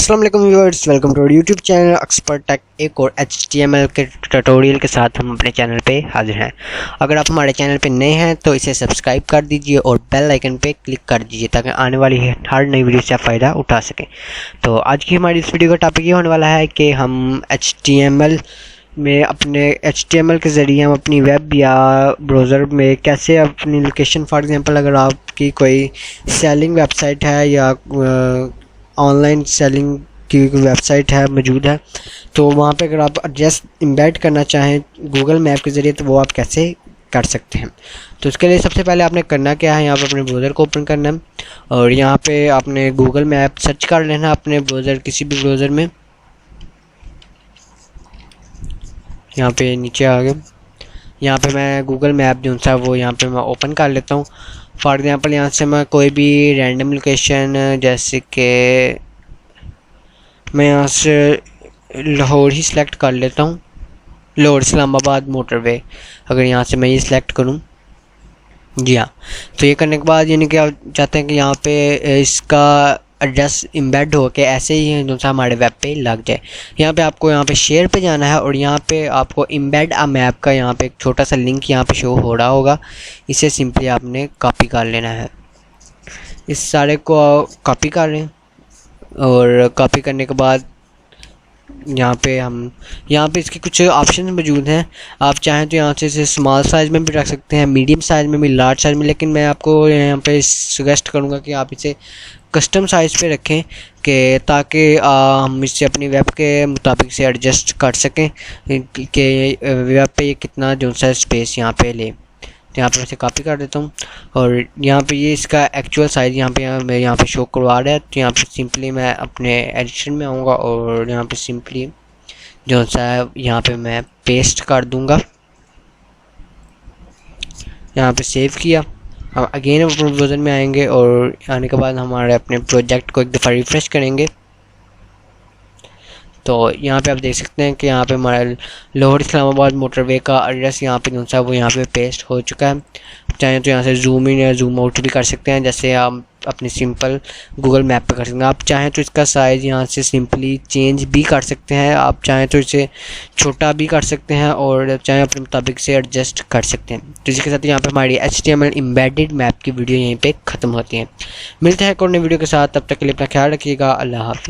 अस्सलाम वालेकुम viewers, welcome to YouTube channel expert tech. एक और HTML के ट्यूटोरियल के साथ हम अपने चैनल पे हाजिर हैं। अगर आप हमारे चैनल पे नए हैं तो इसे सब्सक्राइब कर दीजिए और बेल आइकन पे क्लिक कर दीजिए ताकि आने वाली हर नई वीडियो से आप फ़ायदा उठा सकें। तो आज की हमारी इस वीडियो का टॉपिक ये होने वाला है कि हम HTML में अपने HTML के ज़रिए हम अपनी वेब या ब्राउज़र में कैसे अपनी लोकेशन, फॉर एग्जांपल अगर आपकी कोई सेलिंग वेबसाइट है या ऑनलाइन सेलिंग की वेबसाइट है मौजूद है, तो वहाँ पे अगर आप एड्रेस एम्बेड करना चाहें गूगल मैप के ज़रिए तो वो आप कैसे कर सकते हैं। तो उसके लिए सबसे पहले आपने करना क्या है, यहाँ पे अपने ब्राउज़र को ओपन करना है और यहाँ पे आपने गूगल मैप सर्च कर लेना अपने ब्राउज़र, किसी भी ब्राउज़र में। यहाँ पे नीचे आ गए, यहाँ पे मैं गूगल मैप जो सा वो यहाँ पे मैं ओपन कर लेता हूँ। फॉर एग्ज़ाम्पल यहाँ से मैं कोई भी रैंडम लोकेशन, जैसे कि मैं यहाँ से लाहौर ही सिलेक्ट कर लेता हूँ, लाहौर इस्लामाबाद मोटरवे। अगर यहाँ से मैं ये सिलेक्ट करूँ, जी हाँ, तो ये करने के बाद यानी कि आप चाहते हैं कि यहाँ पे इसका एड्रेस एम्बेड हो के ऐसे ही जो सा हमारे वेब पे लग जाए। यहाँ पे आपको यहाँ पे शेयर पे जाना है और यहाँ पे आपको एम्बेड अ मैप का यहाँ पे एक छोटा सा लिंक यहाँ पे शो हो रहा होगा, इसे सिंपली आपने कॉपी कर लेना है। इस सारे को कॉपी कर लें और कॉपी करने के बाद यहाँ पे इसके कुछ ऑप्शन मौजूद हैं। आप चाहें तो यहाँ से इसे स्मॉल साइज़ में भी रख सकते हैं, मीडियम साइज़ में भी, लार्ज साइज़ में, लेकिन मैं आपको यहाँ पे सजेस्ट करूँगा कि आप इसे कस्टम साइज़ पे रखें कि ताकि हम इससे अपनी वेब के मुताबिक से एडजस्ट कर सकें कि वेब पे ये कितना जो सा स्पेस यहाँ पे ले। तो यहाँ पे मैं इसे कॉपी कर देता हूँ और यहाँ पे ये इसका एक्चुअल साइज़ यहाँ पे शो करवा रहा है। तो यहाँ पे सिंपली मैं अपने एडिशन में आऊँगा और यहाँ पे सिंपली जो सा है यहाँ पे मैं पेस्ट कर दूँगा। यहाँ पे सेव किया, हम अगेन अपने ब्राउज़र में आएंगे और आने के बाद हमारे अपने प्रोजेक्ट को एक दफ़ा रिफ़्रेश करेंगे। तो यहाँ पे आप देख सकते हैं कि यहाँ पे हमारा लाहौर इस्लामाबाद मोटरवे का एड्रेस यहाँ पे जो सा वो यहाँ पे पेस्ट हो चुका है। चाहें तो यहाँ से जूम इन या जूम आउट भी कर सकते हैं, जैसे आप अपनी सिंपल गूगल मैप पे कर सकते हैं। आप चाहें तो इसका साइज़ यहाँ से सिंपली चेंज भी कर सकते हैं, आप चाहें तो इसे छोटा भी कर सकते हैं और चाहें अपने मुताबिक से एडजस्ट कर सकते हैं। तो इसके साथ यहाँ पे हमारी HTML एम्बेडेड मैप की वीडियो यहीं पे ख़त्म होती है। मिलते हैं एक और नई वीडियो के साथ, तब तक के लिए अपना ख्याल रखिएगा। अल्लाह हाफ़िज़।